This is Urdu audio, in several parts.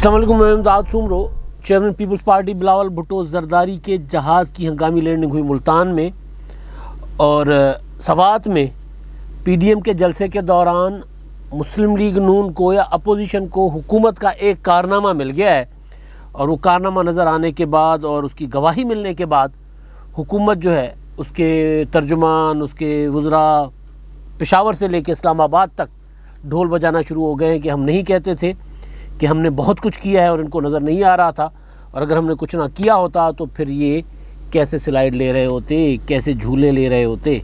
السلام علیکم، میں Imdad Soomro. Chairman Peoples Party Bilawal Bhutto Zardari کے جہاز کی ہنگامی لینڈنگ ہوئی ملتان میں، اور سوات میں پی ڈی ایم کے جلسے کے دوران مسلم لیگ نون کو یا اپوزیشن کو حکومت کا ایک کارنامہ مل گیا ہے، اور وہ کارنامہ نظر آنے کے بعد اور اس کی گواہی ملنے کے بعد حکومت جو ہے اس کے ترجمان، اس کے وزراء پشاور سے لے کے اسلام آباد تک ڈھول بجانا شروع ہو گئے ہیں کہ ہم نہیں کہتے تھے کہ ہم نے بہت کچھ کیا ہے اور ان کو نظر نہیں آ رہا تھا، اور اگر ہم نے کچھ نہ کیا ہوتا تو پھر یہ کیسے سلائیڈ لے رہے ہوتے، کیسے جھولے لے رہے ہوتے۔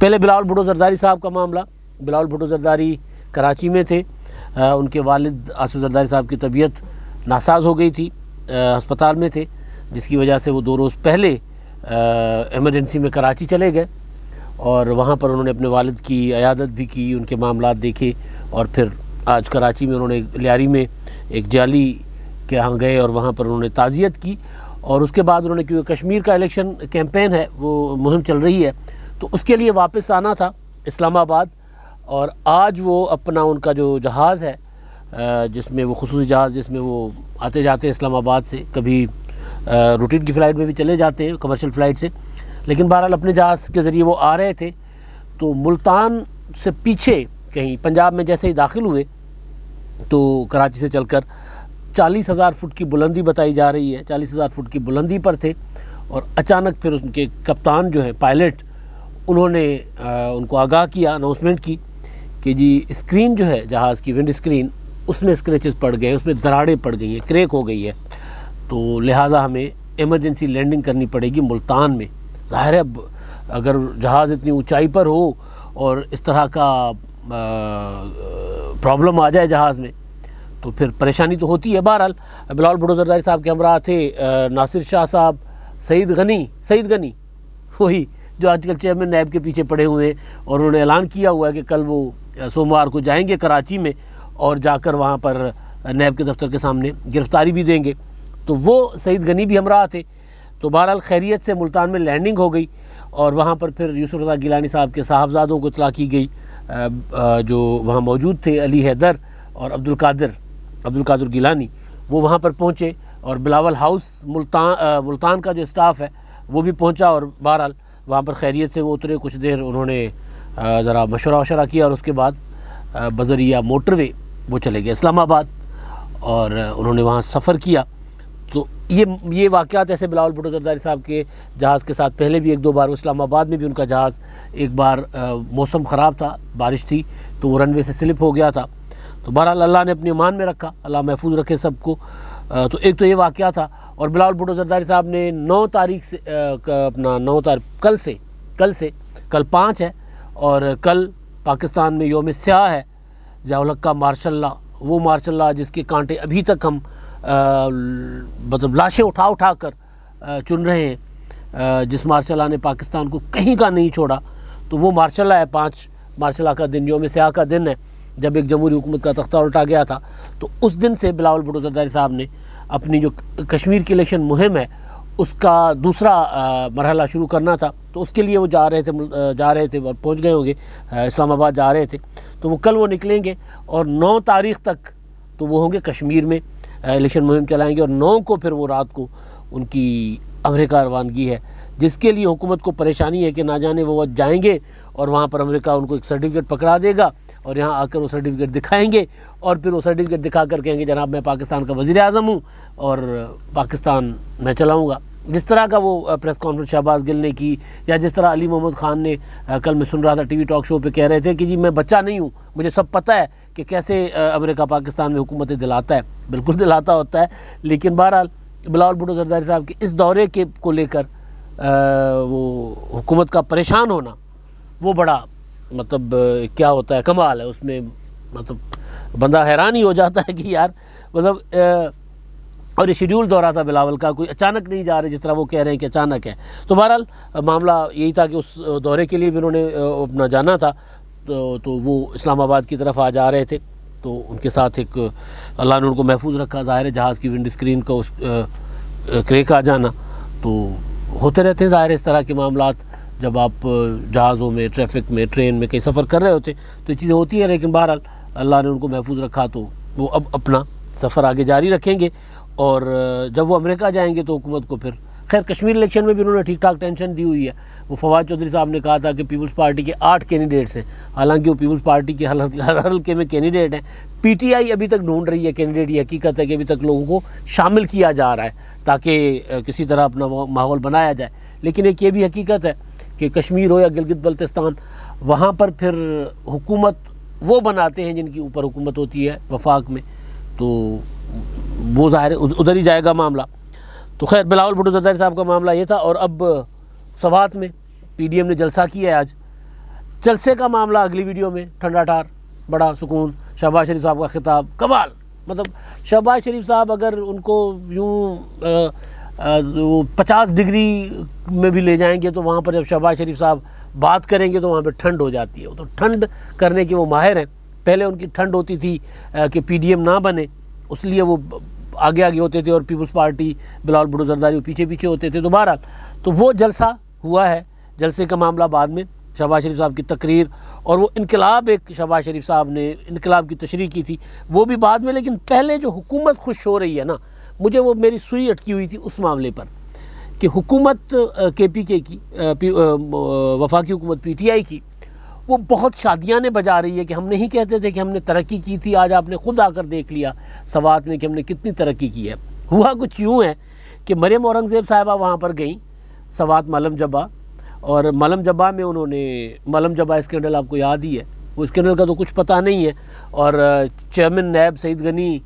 پہلے بلاول بھٹو زرداری صاحب کا معاملہ، بلاول بھٹو زرداری کراچی میں تھے، ان کے والد آصف زرداری صاحب کی طبیعت ناساز ہو گئی تھی، ہسپتال میں تھے، جس کی وجہ سے وہ 2 روز پہلے ایمرجنسی میں کراچی چلے گئے، اور وہاں پر انہوں نے اپنے والد کی عیادت بھی کی، ان کے معاملات دیکھے، اور پھر آج کراچی میں انہوں نے لیاری میں ایک جعلی کے ہاں گئے اور وہاں پر انہوں نے تعزیت کی، اور اس کے بعد انہوں نے، کیونکہ کشمیر کا الیکشن کیمپین ہے، وہ مہم چل رہی ہے، تو اس کے لیے واپس آنا تھا اسلام آباد، اور آج وہ اپنا ان کا جو جہاز ہے، جس میں وہ خصوصی جہاز جس میں وہ آتے جاتے ہیں اسلام آباد سے، کبھی روٹین کی فلائٹ میں بھی چلے جاتے ہیں کمرشل فلائٹ سے، لیکن بہرحال اپنے جہاز کے ذریعے وہ آ رہے تھے، تو ملتان سے پیچھے کہیں پنجاب میں جیسے ہی داخل ہوئے تو کراچی سے چل کر 40,000 فٹ کی بلندی بتائی جا رہی ہے، 40,000 فٹ کی بلندی پر تھے، اور اچانک پھر ان کے کپتان جو ہے پائلٹ، انہوں نے ان کو آگاہ کیا، اناؤنسمنٹ کی کہ جی اسکرین جو ہے جہاز کی، ونڈ اسکرین، اس میں اسکریچز پڑ گئے ہیں، اس میں دراڑیں پڑ گئی ہیں، کریک ہو گئی ہے، تو لہٰذا ہمیں ایمرجنسی لینڈنگ کرنی پڑے گی ملتان میں۔ ظاہر ہے اب اگر جہاز اتنی اونچائی پر ہو اور اس طرح کا پرابلم آ جائے جہاز میں تو پھر پریشانی تو ہوتی ہے۔ بہرحال بلاول بھٹو زرداری صاحب کے ہمراہ تھے ناصر شاہ صاحب، سعید غنی وہی جو آج کل چیئرمین نیب کے پیچھے پڑے ہوئے ہیں، اور انہوں نے اعلان کیا ہوا ہے کہ کل وہ سوموار کو جائیں گے کراچی میں اور جا کر وہاں پر نیب کے دفتر کے سامنے گرفتاری بھی دیں گے، تو وہ سعید غنی بھی ہمراہ تھے۔ تو بہرحال خیریت سے ملتان میں لینڈنگ ہو گئی، اور وہاں پر پھر یوسف رضا گیلانی صاحب کے صاحبزادوں کو اطلاع کی گئی جو وہاں موجود تھے، علی حیدر اور عبدالقادر گیلانی، وہ وہاں پر پہنچے، اور بلاول ہاؤس ملتان کا جو اسٹاف ہے وہ بھی پہنچا، اور بہرحال وہاں پر خیریت سے وہ اترے، کچھ دیر انہوں نے ذرا مشورہ کیا، اور اس کے بعد بذریعہ موٹر وے وہ چلے گئے اسلام آباد، اور انہوں نے وہاں سفر کیا۔ تو یہ واقعات ایسے بلاول بھٹو زرداری صاحب کے جہاز کے ساتھ پہلے بھی 1-2 بار، اسلام آباد میں بھی ان کا جہاز ایک بار موسم خراب تھا، بارش تھی تو وہ رن وے سے سلپ ہو گیا تھا، تو بہرحال اللہ نے اپنی امان میں رکھا، اللہ محفوظ رکھے سب کو۔ تو ایک تو یہ واقعہ تھا، اور بلاول بھٹو زرداری صاحب نے 9 تاریخ سے اپنا 9 تاریخ کل 5 ہے، اور کل پاکستان میں یوم سیاہ ہے، ضیاء الحق کا مارشاء اللہ، وہ مارشاء اللہ جس کے کانٹے ابھی تک ہم مطلب لاشیں اٹھا کر چن رہے ہیں، جس مارشاء اللہ نے پاکستان کو کہیں کا نہیں چھوڑا، تو وہ مارشاء اللہ ہے، 5 مارشاء اللہ کا دن یوم سیاہ کا دن ہے، جب ایک جمہوری حکومت کا تختہ الٹا گیا تھا، تو اس دن سے بلاول بھٹو زرداری صاحب نے اپنی جو کشمیر کی الیکشن مہم ہے اس کا دوسرا مرحلہ شروع کرنا تھا، تو اس کے لیے وہ جا رہے تھے اور پہنچ گئے ہوں گے، اسلام آباد جا رہے تھے، تو وہ کل وہ نکلیں گے، اور 9 تاریخ تک تو وہ ہوں گے کشمیر میں، الیکشن مہم چلائیں گے، اور 9 کو پھر وہ رات کو ان کی امریکہ روانگی ہے، جس کے لیے حکومت کو پریشانی ہے کہ نہ جانے وہ جائیں گے اور وہاں پر امریکہ ان کو ایک سرٹیفکیٹ پکڑا دے گا، اور یہاں آ کر وہ سرٹیفکیٹ دکھائیں گے، اور پھر وہ سرٹیفکیٹ دکھا کر کہیں گے جناب میں پاکستان کا وزیر اعظم ہوں اور پاکستان میں چلاؤں گا۔ جس طرح کا وہ پریس کانفرنس شہباز گل نے کی، یا جس طرح علی محمد خان نے کل میں سن رہا تھا ٹی وی ٹاک شو پہ کہہ رہے تھے کہ جی میں بچہ نہیں ہوں، مجھے سب پتہ ہے کہ کیسے امریکہ پاکستان میں حکومتیں دلاتا ہے، بالکل دلاتا ہوتا ہے، لیکن بہرحال بلاول بھٹو زرداری صاحب کے اس دورے کو لے کر وہ حکومت کا پریشان ہونا، وہ بڑا مطلب کیا ہوتا ہے، کمال ہے اس میں، مطلب بندہ حیران ہی ہو جاتا ہے کہ یار مطلب، اور یہ شیڈیول دورہ تھا بلاول کا، کوئی اچانک نہیں جا رہے جس طرح وہ کہہ رہے ہیں کہ اچانک ہے۔ تو بہرحال معاملہ یہی تھا کہ اس دورے کے لیے بھی انہوں نے اپنا جانا تھا، تو وہ اسلام آباد کی طرف آ جا رہے تھے، تو ان کے ساتھ ایک اللہ نے ان کو محفوظ رکھا، ظاہر ہے جہاز کی ونڈ اسکرین کا کریک آ جانا تو ہوتے رہتے ہیں، ظاہر ہے اس طرح کے معاملات جب آپ جہازوں میں، ٹریفک میں، ٹرین میں کہیں سفر کر رہے ہوتے تو یہ چیزیں ہوتی ہیں، لیکن بہرحال اللہ نے ان کو محفوظ رکھا، تو وہ اب اپنا سفر آگے جاری رکھیں گے، اور جب وہ امریکہ جائیں گے تو حکومت کو پھر خیر کشمیر الیکشن میں بھی انہوں نے ٹھیک ٹھاک ٹینشن دی ہوئی ہے۔ وہ فواد چودھری صاحب نے کہا تھا کہ پیپلز پارٹی کے 8 کینڈیڈیٹس ہیں، حالانکہ وہ پیپلز پارٹی کے ہر حلقے میں کینڈیڈیٹ ہیں۔ پی ٹی آئی ابھی تک ڈھونڈ رہی ہے کینڈیڈیٹ، یہ حقیقت ہے کہ ابھی تک لوگوں کو شامل کیا جا رہا ہے تاکہ کسی طرح اپنا ماحول بنایا جائے، لیکن ایک یہ بھی حقیقت ہے کہ کشمیر ہو یا گلگت بلتستان، وہاں پر پھر حکومت وہ بناتے ہیں جن کی اوپر حکومت ہوتی ہے وفاق میں، تو وہ ظاہر ہے ادھر ہی جائے گا معاملہ۔ تو خیر بلاول بھٹو زرداری صاحب کا معاملہ یہ تھا، اور اب سوات میں پی ڈی ایم نے جلسہ کیا ہے آج۔ جلسے کا معاملہ اگلی ویڈیو میں، ٹھنڈا ٹھار، بڑا سکون، شہباز شریف صاحب کا خطاب کمال، مطلب شہباز شریف صاحب اگر ان کو یوں 50 ڈگری میں بھی لے جائیں گے تو وہاں پر جب شہباز شریف صاحب بات کریں گے تو وہاں پہ ٹھنڈ ہو جاتی ہے، وہ تو ٹھنڈ کرنے کے وہ ماہر ہیں۔ پہلے ان کی ٹھنڈ ہوتی تھی کہ پی ڈی ایم نہ بنے، اس لیے وہ آگے آگے ہوتے تھے اور پیپلز پارٹی بلاول بھٹو زرداری وہ پیچھے پیچھے ہوتے تھے۔ تو بہرحال تو وہ جلسہ ہوا ہے، جلسے کا معاملہ بعد میں، شہباز شریف صاحب کی تقریر اور وہ انقلاب، ایک شہباز شریف صاحب نے انقلاب کی تشریح کی تھی، وہ بھی بعد میں۔ لیکن پہلے جو حکومت خوش ہو رہی ہے نا، مجھے وہ میری سوئی اٹکی ہوئی تھی اس معاملے پر کہ حکومت کے پی کے کی، وفاقی حکومت پی ٹی آئی کی، وہ بہت شادیاں بجا رہی ہے کہ ہم نہیں کہتے تھے کہ ہم نے ترقی کی تھی، آج آپ نے خود آ کر دیکھ لیا سوات میں کہ ہم نے کتنی ترقی کی ہے۔ ہوا کچھ یوں ہے کہ مریم اورنگزیب صاحبہ وہاں پر گئیں سوات ملم جبہ، اور ملم جبہ میں انہوں نے ملم جبہ اسکینڈل آپ کو یاد ہی ہے، وہ اسکینڈل کا تو کچھ پتہ نہیں ہے، اور چیئرمین نیب سعید غنی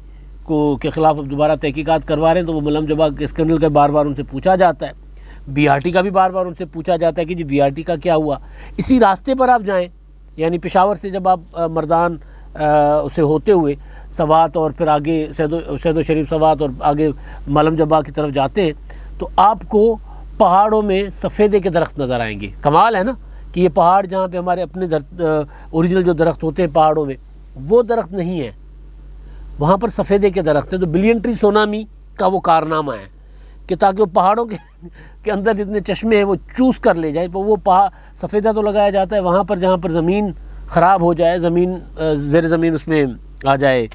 کے خلاف اب دوبارہ تحقیقات کروا رہے ہیں، تو وہ ملم جبہ کے اسکینڈل کا بار بار ان سے پوچھا جاتا ہے، بی آر ٹی کا بھی بار بار ان سے پوچھا جاتا ہے کہ جی بی آر ٹی کا کیا ہوا۔ اسی راستے پر آپ جائیں، یعنی پشاور سے جب آپ مردان سے ہوتے ہوئے سوات اور پھر آگے سید و شریف سوات اور آگے ملم جبہ کی طرف جاتے ہیں تو آپ کو پہاڑوں میں سفیدے کے درخت نظر آئیں گے۔ کمال ہے نا کہ یہ پہاڑ جہاں پہ ہمارے اپنے اوریجنل جو درخت ہوتے ہیں پہاڑوں میں، وہ درخت نہیں ہیں، وہاں پر سفیدے کے درخت ہیں۔ تو بلین ٹری سونامی کا وہ کارنامہ ہے کہ تاکہ وہ پہاڑوں کے اندر جتنے چشمے ہیں وہ چوس کر لے جائے، وہ سفیدہ تو لگایا جاتا ہے وہاں پر جہاں پر زمین خراب ہو جائے، زمین زیر زمین اس میں آ جائے،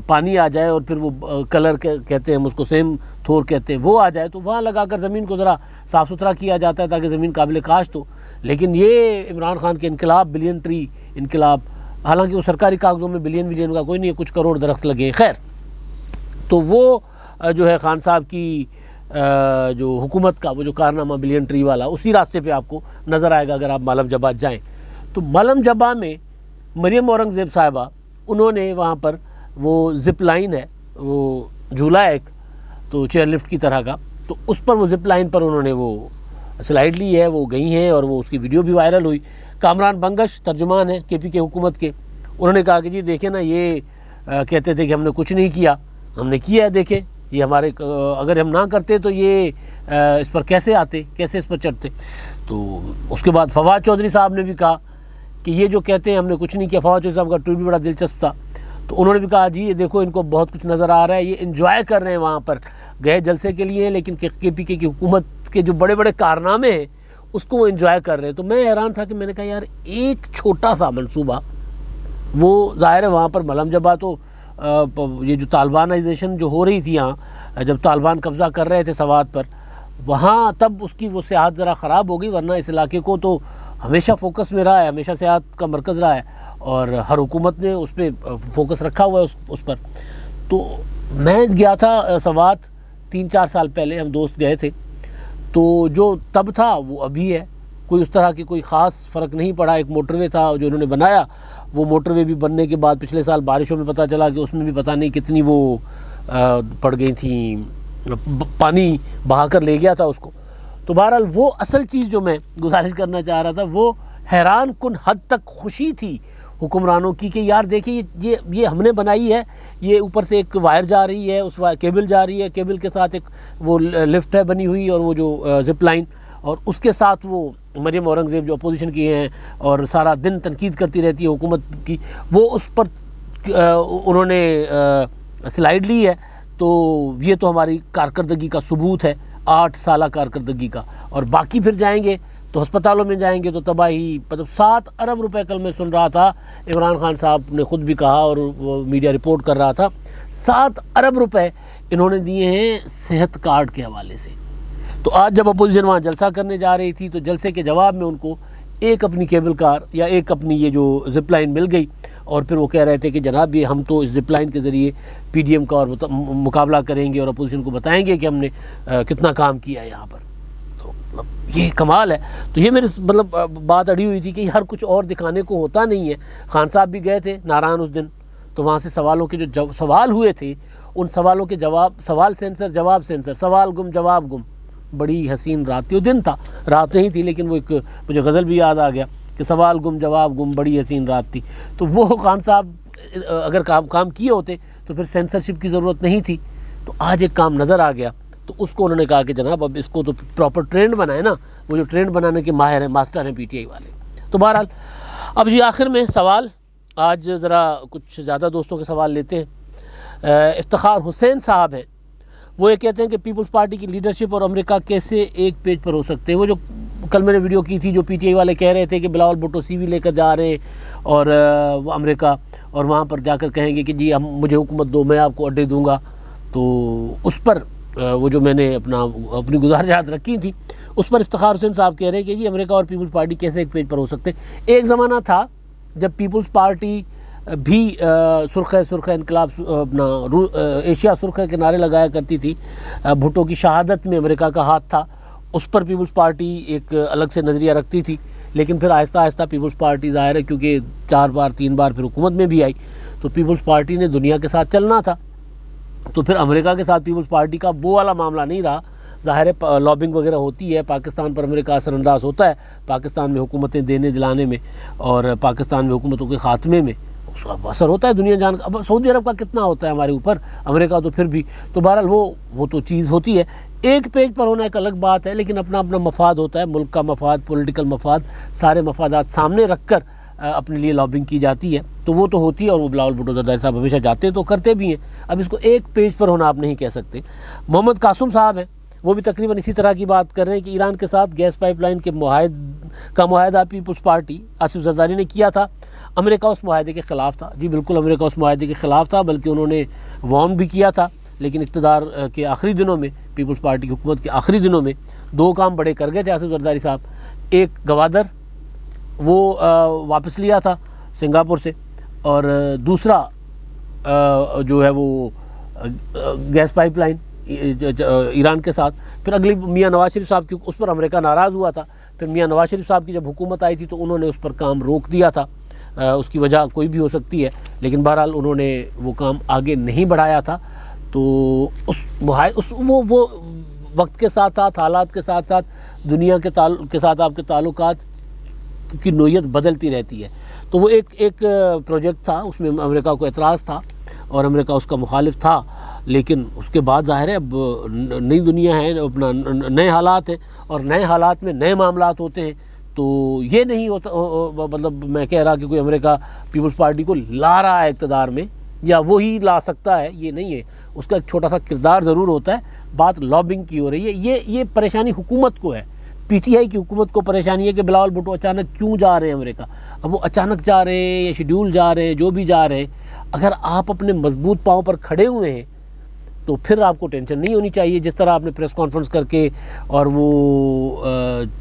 پانی آ جائے، اور پھر وہ کلر کہتے ہیں ہم اس کو، سیم تھور کہتے ہیں، وہ آ جائے تو وہاں لگا کر زمین کو ذرا صاف ستھرا کیا جاتا ہے تاکہ زمین قابل کاشت ہو۔ لیکن یہ عمران خان کے انقلاب، بلین ٹری انقلاب، حالانکہ وہ سرکاری کاغذوں میں بلین کا کوئی نہیں ہے، کچھ کروڑ درخت لگے، خیر۔ تو وہ جو ہے خان صاحب کی جو حکومت کا وہ جو کارنامہ بلین ٹری والا، اسی راستے پہ آپ کو نظر آئے گا اگر آپ ملم جبہ جائیں۔ تو ملم جبہ میں مریم اورنگزیب صاحبہ انہوں نے وہاں پر وہ زپ لائن ہے، وہ جھولا ہے ایک تو چیئر لفٹ کی طرح کا، تو اس پر وہ زپ لائن پر انہوں نے وہ سلائیڈ لی ہے، وہ گئی ہیں اور وہ اس کی ویڈیو بھی وائرل ہوئی۔ کامران بنگش ترجمان ہے کے پی کے حکومت کے، انہوں نے کہا کہ جی دیکھیں نا، یہ کہتے تھے کہ ہم نے کچھ نہیں کیا، ہم نے کیا ہے، دیکھیں یہ ہمارے، اگر ہم نہ کرتے تو یہ اس پر کیسے آتے، کیسے اس پر چڑھتے۔ تو اس کے بعد فواد چودھری صاحب نے بھی کہا کہ یہ جو کہتے ہیں ہم نے کچھ نہیں کیا، فواد چودھری صاحب کا ٹویٹ بھی بڑا دلچسپ تھا، تو انہوں نے بھی کہا جی یہ دیکھو ان کو بہت کچھ نظر آ رہا ہے، یہ انجوائے کر رہے ہیں، وہاں پر گئے جلسے کے لیے لیکن کے پی کے کی حکومت کے جو بڑے بڑے کارنامے ہیں اس کو وہ انجوائے کر رہے ہیں۔ تو میں حیران تھا کہ میں نے کہا یار ایک چھوٹا سا منصوبہ، وہ ظاہر ہے وہاں پر ملم جبہ تو یہ جو طالبانائزیشن جو ہو رہی تھی یہاں، جب طالبان قبضہ کر رہے تھے سوات پر، وہاں تب اس کی وہ سیاحت ذرا خراب ہو گئی، ورنہ اس علاقے کو تو ہمیشہ فوکس میں رہا ہے، ہمیشہ سیاحت کا مرکز رہا ہے، اور ہر حکومت نے اس پہ فوکس رکھا ہوا ہے اس پر۔ تو میں گیا تھا سوات 3-4 سال پہلے، ہم دوست گئے تھے، تو جو تب تھا وہ ابھی ہے، کوئی اس طرح کی کوئی خاص فرق نہیں پڑا۔ ایک موٹر وے تھا جو انہوں نے بنایا، وہ موٹر وے بھی بننے کے بعد پچھلے سال بارشوں میں پتہ چلا کہ اس میں بھی پتہ نہیں کتنی وہ پڑ گئی تھیں، پانی بہا کر لے گیا تھا اس کو۔ تو بہرحال وہ اصل چیز جو میں گزارش کرنا چاہ رہا تھا، وہ حیران کن حد تک خوشی تھی حکمرانوں کی کہ یار دیکھیں یہ ہم نے بنائی ہے، یہ اوپر سے ایک وائر جا رہی ہے، اس کیبل جا رہی ہے، کیبل کے ساتھ ایک وہ لفٹ ہے بنی ہوئی، اور وہ جو زپ لائن، اور اس کے ساتھ وہ مریم اورنگزیب جو اپوزیشن کی ہیں اور سارا دن تنقید کرتی رہتی ہے حکومت کی، وہ اس پر انہوں نے سلائیڈ لی ہے۔ تو یہ تو ہماری کارکردگی کا ثبوت ہے، 8 سالہ کارکردگی کا۔ اور باقی پھر جائیں گے تو ہسپتالوں میں جائیں گے تو تباہی، مطلب 7 ارب روپے کل میں سن رہا تھا، عمران خان صاحب نے خود بھی کہا اور وہ میڈیا رپورٹ کر رہا تھا، 7 ارب روپے انہوں نے دیے ہیں صحت کارڈ کے حوالے سے۔ تو آج جب اپوزیشن وہاں جلسہ کرنے جا رہی تھی تو جلسے کے جواب میں ان کو ایک اپنی کیبل کار یا ایک اپنی یہ جو زپ لائن مل گئی، اور پھر وہ کہہ رہے تھے کہ جناب یہ ہم تو اس زپ لائن کے ذریعے پی ڈی ایم کا اور مقابلہ کریں گے اور اپوزیشن کو بتائیں گے کہ ہم نے کتنا کام کیا ہے یہاں پر۔ تو یہ کمال ہے۔ تو یہ میرے بات اڑی ہوئی تھی کہ ہر کچھ اور دکھانے کو ہوتا نہیں ہے۔ خان صاحب بھی گئے تھے ناران اس دن، تو وہاں سے سوالوں کے جو سوال ہوئے تھے ان سوالوں کے جواب، سوال سینسر جواب سینسر، سوال گم جواب گم، بڑی حسین رات تھی۔ وہ دن تھا، رات نہیں تھی، لیکن وہ ایک مجھے غزل بھی یاد آ گیا کہ سوال گم جواب گم، بڑی حسین رات تھی۔ تو وہ خان صاحب اگر کام کیے ہوتے تو پھر سینسرشپ کی ضرورت نہیں تھی۔ تو آج ایک کام نظر آ گیا، تو اس کو انہوں نے کہا کہ جناب اب اس کو تو پراپر ٹرینڈ بنائے نا، وہ جو ٹرینڈ بنانے کے ماہر ہیں، ماسٹر ہیں پی ٹی آئی والے۔ تو بہرحال اب جی آخر میں سوال، آج ذرا کچھ زیادہ دوستوں کے سوال لیتے ہیں۔ افتخار حسین صاحب ہیں، وہ یہ کہتے ہیں کہ پیپلز پارٹی کی لیڈرشپ اور امریکہ کیسے ایک پیج پر ہو سکتے ہیں۔ وہ جو کل میں نے ویڈیو کی تھی جو پی ٹی آئی والے کہہ رہے تھے کہ بلاول بھٹو سی وی لے کر جا رہے ہیں اور وہ امریکہ، اور وہاں پر جا کر کہیں گے کہ جی مجھے حکومت دو، میں آپ کو اڈے دوں گا۔ تو اس پر وہ جو میں نے اپنی گزارشات رکھی تھی اس پر افتخار حسین صاحب کہہ رہے ہیں کہ جی امریکہ اور پیپلز پارٹی کیسے ایک پیج پر ہو سکتے ہیں۔ ایک زمانہ تھا جب پیپلز پارٹی بھی سرخ انقلاب اپنا ایشیا سرخ کے نعرے لگایا کرتی تھی۔ بھٹو کی شہادت میں امریکہ کا ہاتھ تھا، اس پر پیپلز پارٹی ایک الگ سے نظریہ رکھتی تھی، لیکن پھر آہستہ آہستہ پیپلز پارٹی ظاہر ہے کیونکہ 4 بار 3 بار پھر حکومت میں بھی آئی، تو پیپلز پارٹی نے دنیا کے ساتھ چلنا تھا، تو پھر امریکہ کے ساتھ پیپلز پارٹی کا وہ والا معاملہ نہیں رہا۔ ظاہر ہے لابنگ وغیرہ ہوتی ہے، پاکستان پر امریکہ اثر انداز ہوتا ہے، پاکستان میں حکومتیں دینے دلانے میں اور پاکستان میں حکومتوں کے خاتمے میں اس کا اثر ہوتا ہے دنیا جان کا۔ اب سعودی عرب کا کتنا ہوتا ہے ہمارے اوپر، امریکہ تو پھر بھی، تو بہرحال وہ تو چیز ہوتی ہے۔ ایک پیج پر ہونا ایک الگ بات ہے، لیکن اپنا اپنا مفاد ہوتا ہے، ملک کا مفاد، پولیٹیکل مفاد، سارے مفادات سامنے رکھ کر اپنے لیے لابنگ کی جاتی ہے، تو وہ تو ہوتی ہے، اور وہ بلاول بھٹو زرداری صاحب ہمیشہ جاتے ہیں تو کرتے بھی ہیں۔ اب اس کو ایک پیج پر ہونا آپ نہیں کہہ سکتے۔ محمد قاسم صاحب ہیں، وہ بھی تقریباً اسی طرح کی بات کر رہے ہیں کہ ایران کے ساتھ گیس پائپ لائن کے معاہدہ پیپلز پارٹی آصف زرداری نے کیا تھا، امریکہ اس معاہدے کے خلاف تھا۔ جی بالکل امریکہ اس معاہدے کے خلاف تھا، بلکہ انہوں نے وارن بھی کیا تھا، لیکن اقتدار کے آخری دنوں میں، پیپلز پارٹی کی حکومت کے آخری دنوں میں 2 کام بڑے کر گئے تھے آصف زرداری صاحب۔ ایک گوادر وہ واپس لیا تھا سنگاپور سے، اور دوسرا جو ہے وہ گیس پائپ لائن ایران کے ساتھ۔ پھر اگلی میاں نواز شریف صاحب کی، اس پر امریکہ ناراض ہوا تھا، پھر میاں نواز شریف صاحب کی جب حکومت آئی تھی تو انہوں نے اس پر کام روک دیا تھا۔ اس کی وجہ کوئی بھی ہو سکتی ہے، لیکن بہرحال انہوں نے وہ کام آگے نہیں بڑھایا تھا۔ تو وہ وقت کے ساتھ ساتھ، حالات کے ساتھ ساتھ، دنیا کے ساتھ آپ کے تعلقات کی نوعیت بدلتی رہتی ہے۔ تو وہ ایک پروجیکٹ تھا، اس میں امریکہ کو اعتراض تھا اور امریکہ اس کا مخالف تھا، لیکن اس کے بعد ظاہر ہے اب نئی دنیا ہے، اپنا نئے حالات ہیں، اور نئے حالات میں نئے معاملات ہوتے ہیں۔ تو یہ نہیں ہوتا، مطلب میں کہہ رہا کہ کوئی امریکہ پیپلز پارٹی کو لا رہا ہے اقتدار میں یا وہی لا سکتا ہے، یہ نہیں ہے۔ اس کا ایک چھوٹا سا کردار ضرور ہوتا ہے۔ بات لابنگ کی ہو رہی ہے، یہ پریشانی حکومت کو ہے، پی ٹی آئی کی حکومت کو پریشانی ہے کہ بلاول بھٹو اچانک کیوں جا رہے ہیں امریکہ۔ اب وہ اچانک جا رہے ہیں یا شیڈیول جا رہے ہیں، جو بھی جا رہے ہیں، اگر آپ اپنے مضبوط پاؤں پر کھڑے ہوئے ہیں تو پھر آپ کو ٹینشن نہیں ہونی چاہیے۔ جس طرح آپ نے پریس کانفرنس کر کے اور وہ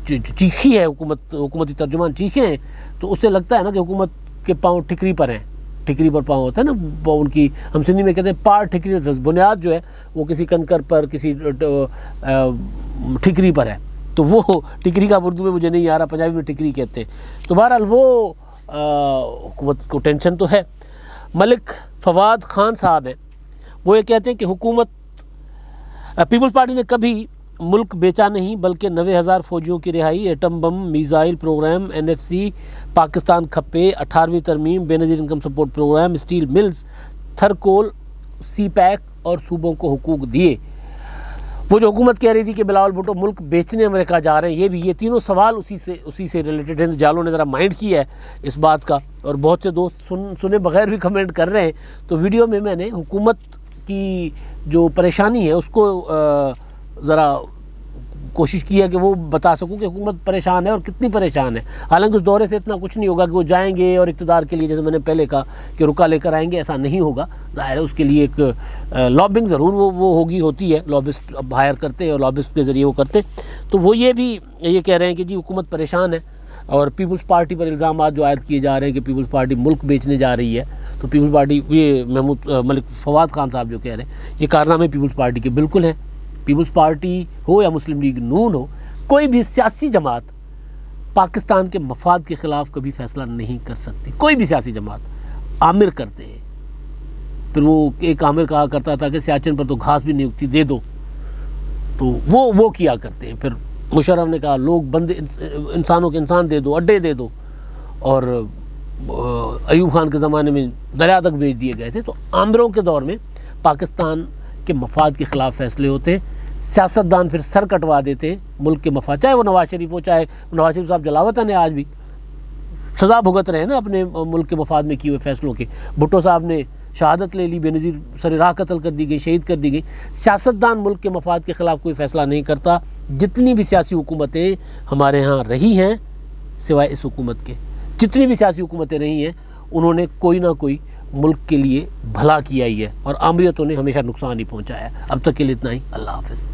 چیخی ہے، حکومتی ترجمان چیخے ہیں، تو اس سے لگتا ہے نا کہ حکومت کے پاؤں ٹھکری پر ہیں، ٹھکری پر پاؤں ہوتا ہے نا ان کی، ہم سندھی میں کہتے ہیں پار ٹھکری، بنیاد جو ہے وہ کسی کنکر پر، کسی ٹھکری پر ہے، تو وہ ٹکری کا اردو میں مجھے نہیں آ رہا، پنجابی میں ٹکری کہتے ہیں۔ تو بہرحال وہ حکومت کو ٹینشن تو ہے۔ ملک فواد خان صاحب ہیں، وہ یہ کہتے ہیں کہ حکومت پیپلز پارٹی نے کبھی ملک بیچا نہیں، بلکہ 90,000 فوجیوں کی رہائی، atom bomb missile programme, NFC، Pakistan کھپے، 18ویں ترمیم، Benazir income support programme, steel mills, Thar coal, CPEC اور صوبوں کو حقوق دیے۔ وہ جو حکومت کہہ رہی تھی کہ بلاول بھٹو ملک بیچنے امریکہ جا رہے ہیں، یہ تینوں سوال اسی سے ریلیٹڈ ہیں۔ جالوں نے ذرا مائنڈ کیا ہے اس بات کا، اور بہت سے دوست سنے بغیر بھی کمنٹ کر رہے ہیں۔ تو ویڈیو میں نے حکومت کی جو پریشانی ہے اس کو ذرا کوشش کی ہے کہ وہ بتا سکوں کہ حکومت پریشان ہے اور کتنی پریشان ہے. حالانکہ اس دورے سے اتنا کچھ نہیں ہوگا کہ وہ جائیں گے اور اقتدار کے لیے جیسے میں نے پہلے کہا کہ رکا لے کر آئیں گے, ایسا نہیں ہوگا. ظاہر ہے اس کے لیے ایک لابنگ ضرور وہ ہوتی ہے, لابسٹ اب ہائر کرتے ہیں اور لابسٹ کے ذریعے وہ کرتے. تو وہ یہ کہہ رہے ہیں کہ جی حکومت پریشان ہے, اور پیپلز پارٹی پر الزامات جو عائد کیے جا رہے ہیں کہ پیپلز پارٹی ملک بیچنے جا رہی ہے. تو پیپلز پارٹی, یہ محمود ملک فواد خان صاحب جو کہہ رہے ہیں, یہ کارنامے پیپلز پارٹی کے بالکل ہیں. پیپلز پارٹی ہو یا مسلم لیگ نون ہو, کوئی بھی سیاسی جماعت پاکستان کے مفاد کے خلاف کبھی فیصلہ نہیں کر سکتی. کوئی بھی سیاسی جماعت عامر کرتے ہیں. پھر وہ ایک عامر کہا کرتا تھا کہ سیاچن پر تو گھاس بھی نہیں اگتی, دے دو. تو وہ کیا کرتے ہیں. پھر مشرف نے کہا لوگ بندے انسانوں کے انسان دے دو, اڈے دے دو. اور ایوب خان کے زمانے میں دریا تک بھیج دیے گئے تھے. تو عامروں کے دور میں پاکستان کے مفاد کے خلاف فیصلے ہوتے ہیں. سیاستدان پھر سر کٹوا دیتے ہیں ملک کے مفاد, چاہے وہ نواز شریف ہو, چاہے نواز شریف صاحب جلاوطن ہیں, آج بھی سزا بھگت رہے ہیں نا اپنے ملک کے مفاد میں کیے ہوئے فیصلوں کے. بھٹو صاحب نے شہادت لے لی, بے نظیر سر راہ قتل کر دی گئی, شہید کر دی گئی. سیاستدان ملک کے مفاد کے خلاف کوئی فیصلہ نہیں کرتا. جتنی بھی سیاسی حکومتیں ہمارے ہاں رہی ہیں سوائے اس حکومت کے, جتنی بھی سیاسی حکومتیں رہی ہیں انہوں نے کوئی نہ کوئی ملک کے لیے بھلا کیا ہی ہے, اور آمریتوں نے ہمیشہ نقصان ہی پہنچایا ہے. اب تک کے لیے اتنا ہی. اللہ حافظ.